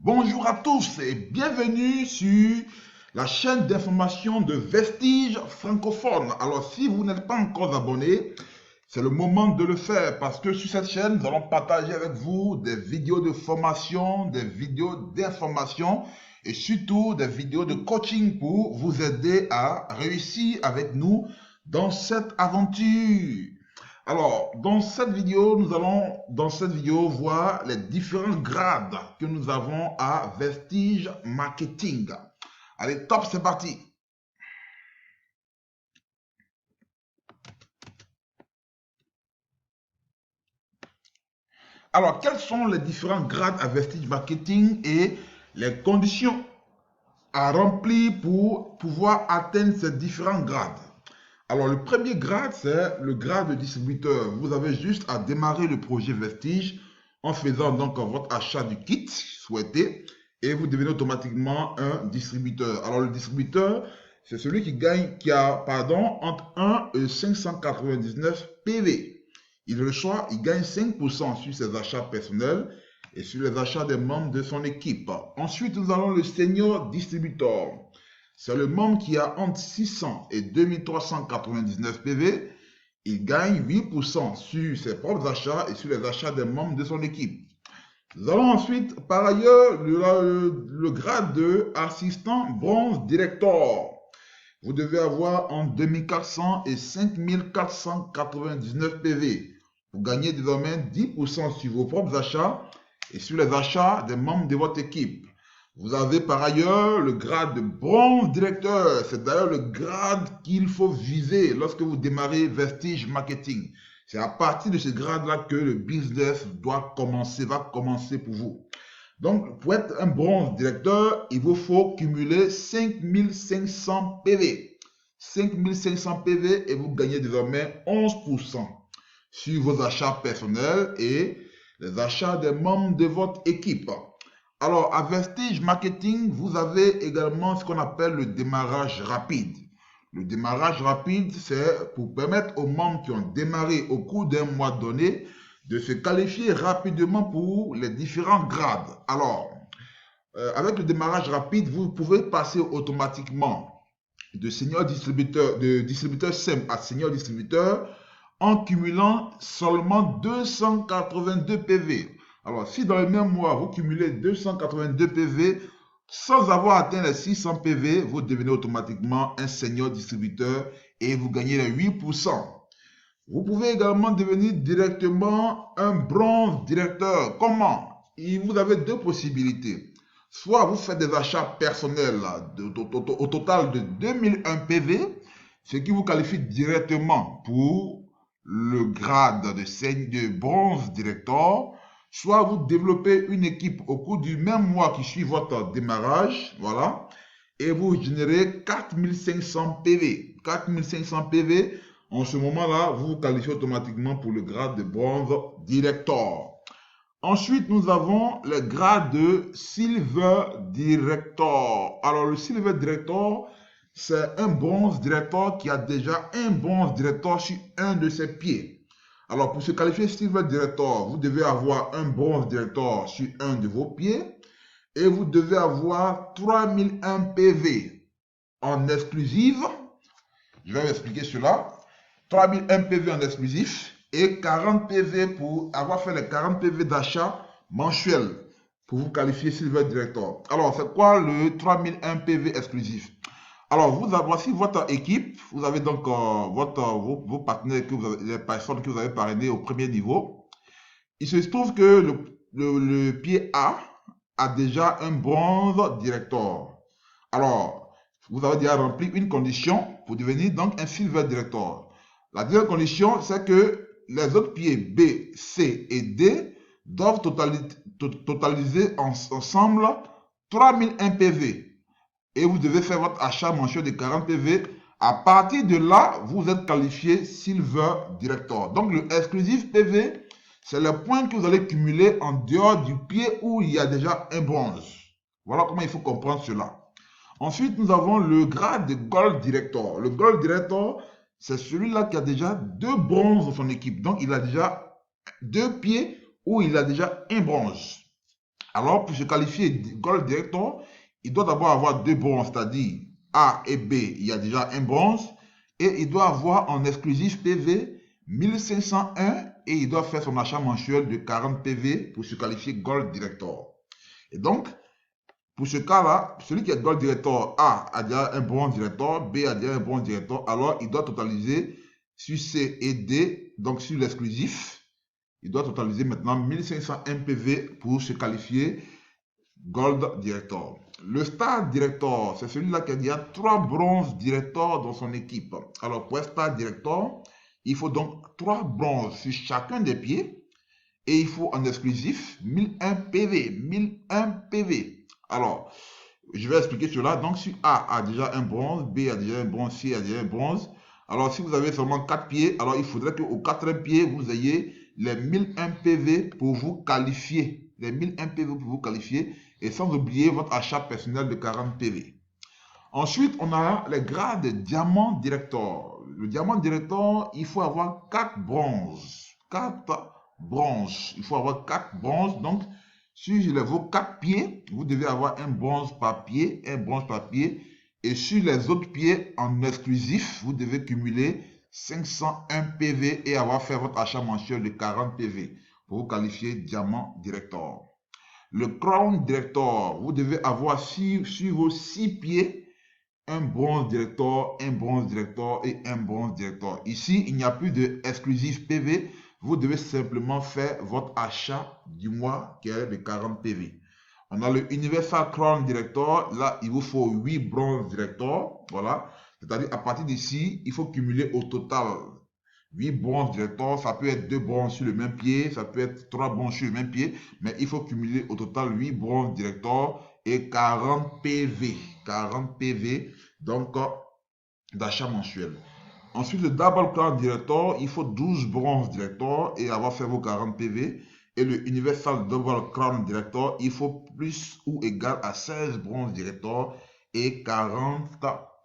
Bonjour à tous et bienvenue sur la chaîne d'information de Vestiges francophones. Alors, si vous n'êtes pas encore abonné, c'est le moment de le faire parce que sur cette chaîne, nous allons partager avec vous des vidéos de formation, des vidéos d'information et surtout des vidéos de coaching pour vous aider à réussir avec nous dans cette aventure. Alors, nous allons dans cette vidéo voir les différents grades que nous avons à Vestige Marketing. Allez, top, c'est parti. Alors, quels sont les différents grades à Vestige Marketing et les conditions à remplir pour pouvoir atteindre ces différents grades? Alors, le premier grade, c'est le grade de distributeur. Vous avez juste à démarrer le projet Vestige en faisant donc votre achat du kit souhaité et vous devenez automatiquement un distributeur. Alors, le distributeur, c'est celui qui a entre 1 et 599 PV. Il a le choix, il gagne 5% sur ses achats personnels et sur les achats des membres de son équipe. Ensuite, nous avons le senior distributeur. C'est le membre qui a entre 600 et 2399 PV. Il gagne 8% sur ses propres achats et sur les achats des membres de son équipe. Nous allons ensuite, par ailleurs, le grade de assistant bronze director. Vous devez avoir entre 2400 et 5499 PV. Vous gagnez désormais 10% sur vos propres achats et sur les achats des membres de votre équipe. Vous avez par ailleurs le grade de bronze directeur. C'est d'ailleurs le grade qu'il faut viser lorsque vous démarrez Vestige Marketing. C'est à partir de ce grade-là que le business va commencer pour vous. Donc, pour être un bronze directeur, il vous faut cumuler 5500 PV. 5500 PV et vous gagnez désormais 11% sur vos achats personnels et les achats des membres de votre équipe. Alors, à Vestige Marketing, vous avez également ce qu'on appelle le démarrage rapide. Le démarrage rapide, c'est pour permettre aux membres qui ont démarré au cours d'un mois donné de se qualifier rapidement pour les différents grades. Alors, avec le démarrage rapide, vous pouvez passer automatiquement de distributeur simple à senior distributeur en cumulant seulement 282 PV. Alors, si dans le même mois, vous cumulez 282 PV sans avoir atteint les 600 PV, vous devenez automatiquement un senior distributeur et vous gagnez les 8%. Vous pouvez également devenir directement un bronze directeur. Comment? Vous avez deux possibilités. Soit vous faites des achats personnels au total de 2001 PV, ce qui vous qualifie directement pour le grade de bronze directeur. Soit vous développez une équipe au cours du même mois qui suit votre démarrage, voilà, et vous générez 4500 PV. 4500 PV, en ce moment-là, vous vous qualifiez automatiquement pour le grade de bronze director. Ensuite, nous avons le grade de Silver Director. Alors, le Silver Director, c'est un bronze director qui a déjà un bronze director sur un de ses pieds. Alors, pour se qualifier Silver Director, vous devez avoir un bronze director sur un de vos pieds et vous devez avoir 3001 PV en exclusive. Je vais vous expliquer cela. 3001 PV en exclusif et 40 PV pour avoir fait les 40 PV d'achat mensuel pour vous qualifier Silver Director. Alors, c'est quoi le 3001 PV exclusif? Alors, voici votre équipe. Vous avez donc vos partenaires, les personnes que vous avez parrainées au premier niveau. Il se trouve que le pied a déjà un bronze director. Alors, vous avez déjà rempli une condition pour devenir donc un Silver Director. La deuxième condition, c'est que les autres pieds B, C et D doivent totaliser ensemble 3001 PV. Et vous devez faire votre achat mensuel de 40 PV. À partir de là, vous êtes qualifié Silver Director. Donc, le exclusif PV, c'est le point que vous allez cumuler en dehors du pied où il y a déjà un bronze. Voilà comment il faut comprendre cela. Ensuite, nous avons le grade de Gold Director. Le Gold Director, c'est celui-là qui a déjà 2 bronzes dans son équipe. Donc, il a déjà 2 pieds où il a déjà un bronze. Alors, pour se qualifier Gold Director, il doit d'abord avoir 2 bronzes, c'est-à-dire A et B, il y a déjà un bronze. Et il doit avoir en exclusif PV 1501 et il doit faire son achat mensuel de 40 PV pour se qualifier Gold Director. Et donc, pour ce cas-là, celui qui est Gold Director A a déjà un bronze Director, B a déjà un bronze Director, alors il doit totaliser sur C et D, donc sur l'exclusif, il doit totaliser maintenant 1501 PV pour se qualifier Gold Director. Le Star Director, c'est celui-là qui a déjà 3 bronzes Director dans son équipe. Alors pour être Star Director, il faut donc 3 bronzes sur chacun des pieds et il faut en exclusif 1001 PV. 1001 PV. Alors, je vais expliquer cela. Donc, si A a déjà un bronze, B a déjà un bronze, C a déjà un bronze. Alors, si vous avez seulement 4 pieds, alors il faudrait qu'au 4e pied, vous ayez les 1001 PV pour vous qualifier. Les 1001 PV pour vous qualifier. Et sans oublier votre achat personnel de 40 PV. Ensuite, on a les grades Diamant Director. Le Diamant Director, il faut avoir 4 bronzes. 4 bronzes. Il faut avoir 4 bronzes. Donc, sur vos 4 pieds, vous devez avoir un bronze par pied, un bronze par pied. Et sur les autres pieds, en exclusif, vous devez cumuler 501 PV et avoir fait votre achat mensuel de 40 PV pour vous qualifier Diamant Director. Le Crown Director, vous devez avoir sur vos 6 pieds un bronze Director, un bronze Director et un bronze Director. Ici, il n'y a plus de exclusif PV. Vous devez simplement faire votre achat du mois qui est de 40 PV. On a le Universal Crown Director. Là, il vous faut 8 bronzes Director. Voilà. C'est-à-dire, à partir d'ici, il faut cumuler au total 8 bronzes Director. Ça peut être 2 bronzes sur le même pied. Ça peut être 3 bronzes sur le même pied. Mais il faut cumuler au total 8 bronzes Director et 40 PV. 40 PV, donc d'achat mensuel. Ensuite, le Double Crown Director, il faut 12 bronzes Director et avoir fait vos 40 PV. Et le Universal Double Crown Director, il faut plus ou égal à 16 bronzes Director et 40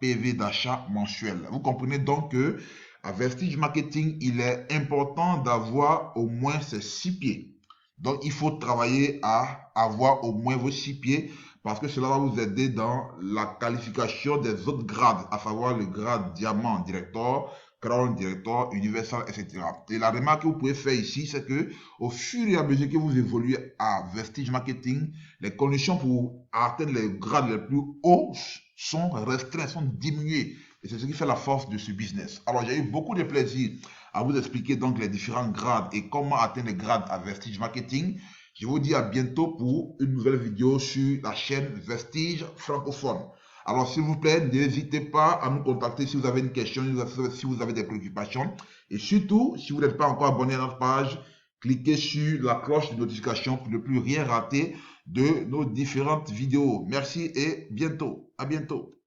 PV d'achat mensuel. Vous comprenez donc que à Vestige Marketing, il est important d'avoir au moins ces 6 pieds. Donc, il faut travailler à avoir au moins vos 6 pieds parce que cela va vous aider dans la qualification des autres grades, à savoir le grade Diamant Director, Crown Director, Universal, etc. Et la remarque que vous pouvez faire ici, c'est que au fur et à mesure que vous évoluez à Vestige Marketing, les conditions pour atteindre les grades les plus hauts sont restreintes, sont diminuées. Et c'est ce qui fait la force de ce business. Alors, j'ai eu beaucoup de plaisir à vous expliquer donc les différents grades et comment atteindre les grades à Vestige Marketing. Je vous dis à bientôt pour une nouvelle vidéo sur la chaîne Vestige francophone. Alors, s'il vous plaît, n'hésitez pas à nous contacter si vous avez une question, si vous avez des préoccupations. Et surtout, si vous n'êtes pas encore abonné à notre page, cliquez sur la cloche de notification pour ne plus rien rater de nos différentes vidéos. Merci et bientôt. À bientôt.